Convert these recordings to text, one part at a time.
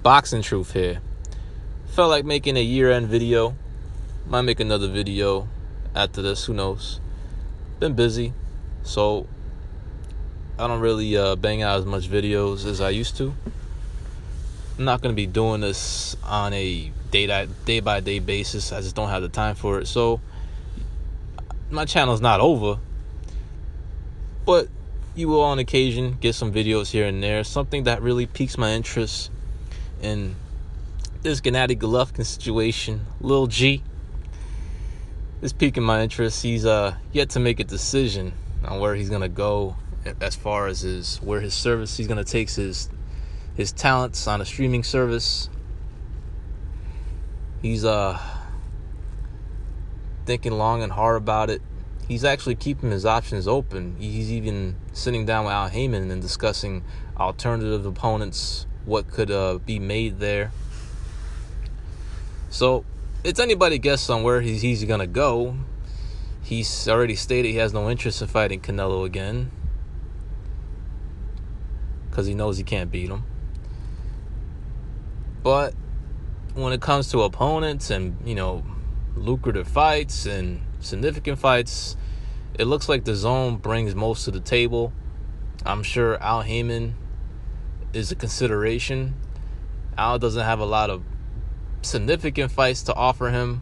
Boxing Truth here. Felt like making a year-end video. Might make another video after this, who knows. Been busy, so I don't really bang out as much videos as I used to. I'm not going to be doing this on a day-by-day basis. I just don't have the time for it. So my channel's not over, but you will on occasion get some videos here and there. Something that really piques my interest in this Gennady Golovkin situation. Lil G is piquing my interest. He's yet to make a decision on where he's gonna go as far as he's gonna take his talents on a streaming service. He's thinking long and hard about it. He's actually keeping his options open. He's even sitting down with Al Heyman and discussing alternative opponents, what could be made there. So it's anybody's guess on where he's gonna go. He's already stated he has no interest in fighting Canelo again because he knows he can't beat him. But when it comes to opponents and, lucrative fights and significant fights, it looks like the zone brings most to the table. I'm sure Al Heyman is a consideration. Al doesn't have a lot of significant fights to offer him.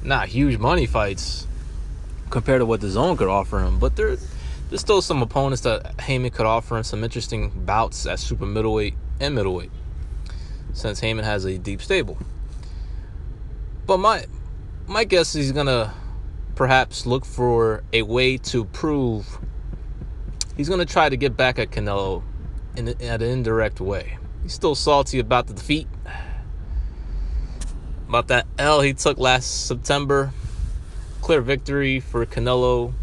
Not huge money fights compared to what the zone could offer him, but there's still some opponents that Heyman could offer him some interesting bouts at super middleweight and middleweight, since Heyman has a deep stable. But my guess is he's gonna perhaps look for a way to prove he's gonna try to get back at Canelo in an indirect way. He's still salty about the defeat, about that L he took last September. Clear victory for Canelo.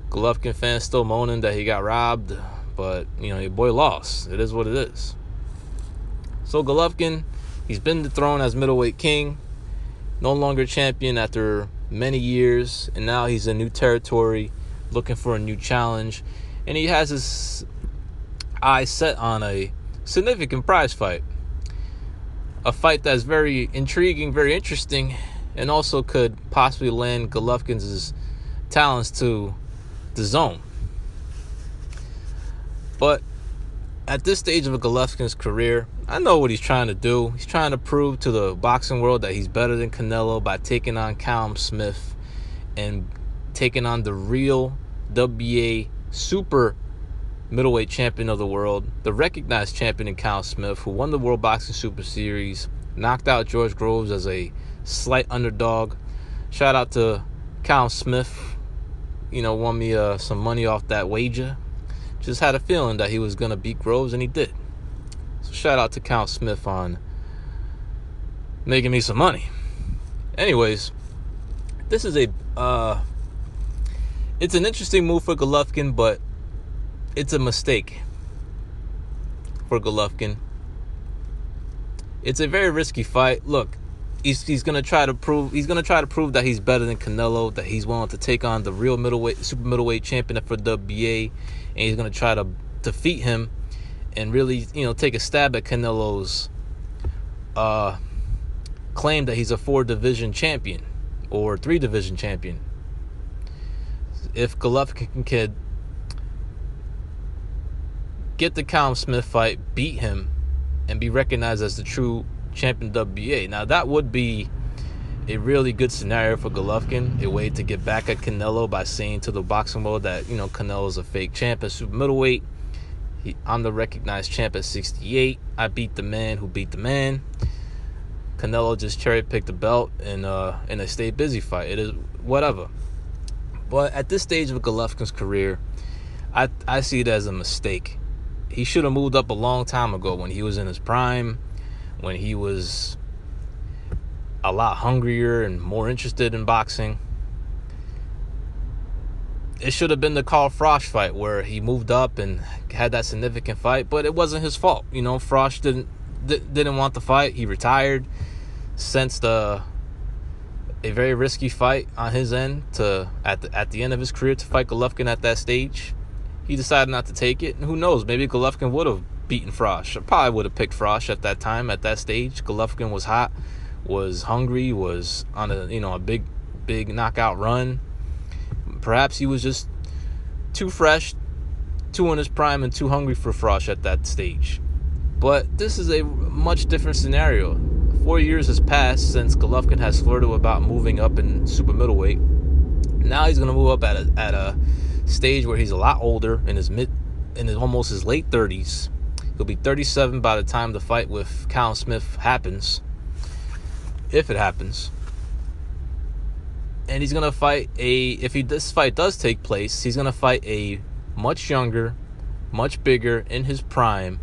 Golovkin fans still moaning that he got robbed, but your boy lost. It is what it is. So Golovkin, he's been dethroned as middleweight king, no longer champion after many years, and now he's in new territory, looking for a new challenge, and he has his eyes set on a significant prize fight. A fight that's very intriguing, very interesting, and also could possibly land Golovkin's talents to the zone. But at this stage of Golovkin's career, I know what he's trying to do. He's trying to prove to the boxing world that he's better than Canelo by taking on Callum Smith and taking on the real WBA super middleweight champion of the world, the recognized champion in Callum Smith, who won the World Boxing Super Series, knocked out George Groves as a slight underdog. Shout out to Callum Smith. Won me some money off that wager. Just had a feeling that he was going to beat Groves, and he did. So shout out to Callum Smith on making me some money. Anyways, this is it's an interesting move for Golovkin, but it's a mistake for Golovkin. It's a very risky fight. Look, he's gonna try to prove that he's better than Canelo, that he's willing to take on the real super middleweight champion for WBA, and he's gonna try to defeat him and really, take a stab at Canelo's claim that he's a 4-division champion or 3-division champion. If Golovkin could get the Callum Smith fight, beat him, and be recognized as the true champion WBA, now that would be a really good scenario for Golovkin, a way to get back at Canelo by saying to the boxing world that, Canelo's a fake champ at super middleweight. I'm the recognized champ at 68. I beat the man who beat the man. Canelo just cherry-picked the belt in a stay busy fight. It is whatever. But at this stage of Golovkin's career, I see it as a mistake. He should have moved up a long time ago when he was in his prime, when he was a lot hungrier and more interested in boxing. It should have been the Carl Froch fight where he moved up and had that significant fight, but it wasn't his fault. Froch didn't want the fight. He retired, sensed a very risky fight on his end at the end of his career to fight Golovkin at that stage. He decided not to take it, and who knows, maybe Golovkin would have beating Frosch. I probably would have picked Frosch at that time, at that stage. Golovkin was hot, was hungry, was on a big knockout run. Perhaps he was just too fresh, too in his prime, and too hungry for Frosch at that stage. But this is a much different scenario. 4 years has passed since Golovkin has flirted about moving up in super middleweight. Now he's going to move up at a stage where he's a lot older, in almost his late 30s. He'll be 37 by the time the fight with Callum Smith happens, if it happens. And he's going to fight if this fight does take place, he's going to fight a much younger, much bigger, in his prime,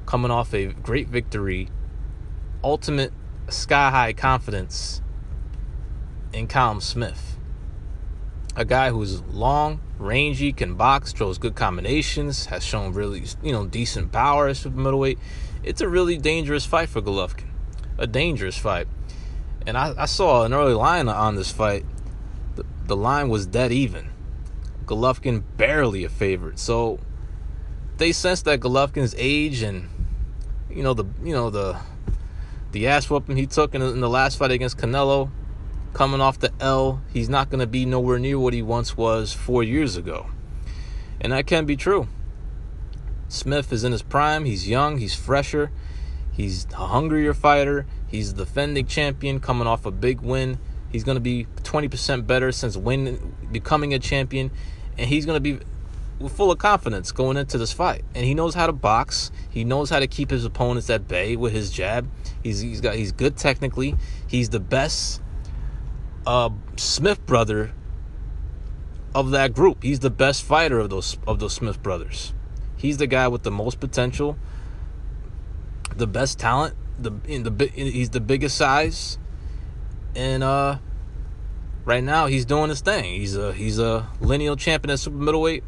coming off a great victory, ultimate sky-high confidence in Callum Smith. A guy who's long, rangy, can box, throws good combinations, has shown really, decent power at super middleweight. It's a really dangerous fight for Golovkin. A dangerous fight. And I saw an early line on this fight. The line was dead even. Golovkin barely a favorite. So they sense that Golovkin's age and the ass whooping he took in the last fight against Canelo, coming off the L, he's not going to be nowhere near what he once was 4 years ago. And that can be true. Smith is in his prime. He's young. He's fresher. He's a hungrier fighter. He's the defending champion coming off a big win. He's going to be 20% better since becoming a champion. And he's going to be full of confidence going into this fight. And he knows how to box. He knows how to keep his opponents at bay with his jab. He's good technically. He's the best Smith brother of that group. He's the best fighter of those Smith brothers. He's the guy with the most potential, the best talent. He's the biggest size, and right now he's doing his thing. He's a lineal champion at super middleweight,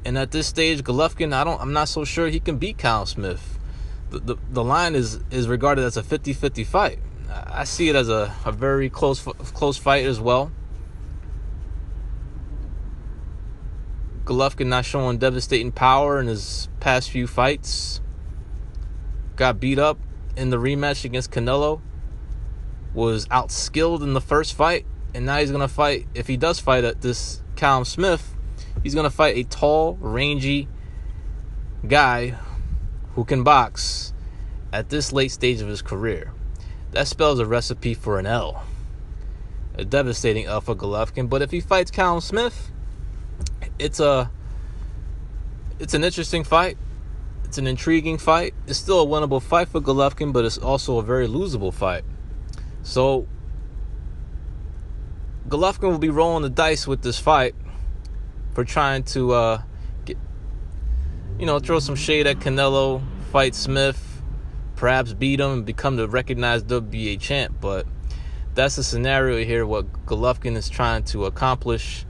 and at this stage, Golovkin, I'm not so sure he can beat Callum Smith. The line is regarded as a 50-50 fight. I see it as a very close fight as well. Golovkin not showing devastating power in his past few fights. Got beat up in the rematch against Canelo. Was outskilled in the first fight. And now he's going to fight, if he does fight at this Callum Smith, he's going to fight a tall, rangy guy who can box at this late stage of his career. That spells a recipe for an L. A devastating L for Golovkin. But if he fights Callum Smith, it's an interesting fight. It's an intriguing fight. It's still a winnable fight for Golovkin, but it's also a very losable fight. So Golovkin will be rolling the dice with this fight for trying to throw some shade at Canelo, fight Smith, perhaps beat him and become the recognized WBA champ. But that's the scenario here, what Golovkin is trying to accomplish.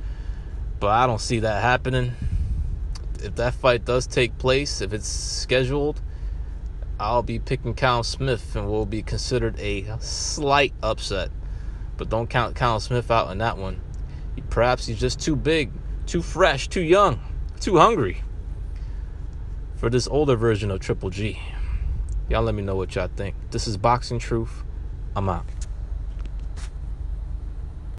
But I don't see that happening. If that fight does take place, if it's scheduled, I'll be picking Callum Smith and will be considered a slight upset. But don't count Callum Smith out in that one. Perhaps he's just too big, too fresh, too young, too hungry for this older version of Triple G. Y'all let me know what y'all think. This is Boxing Truth. I'm out.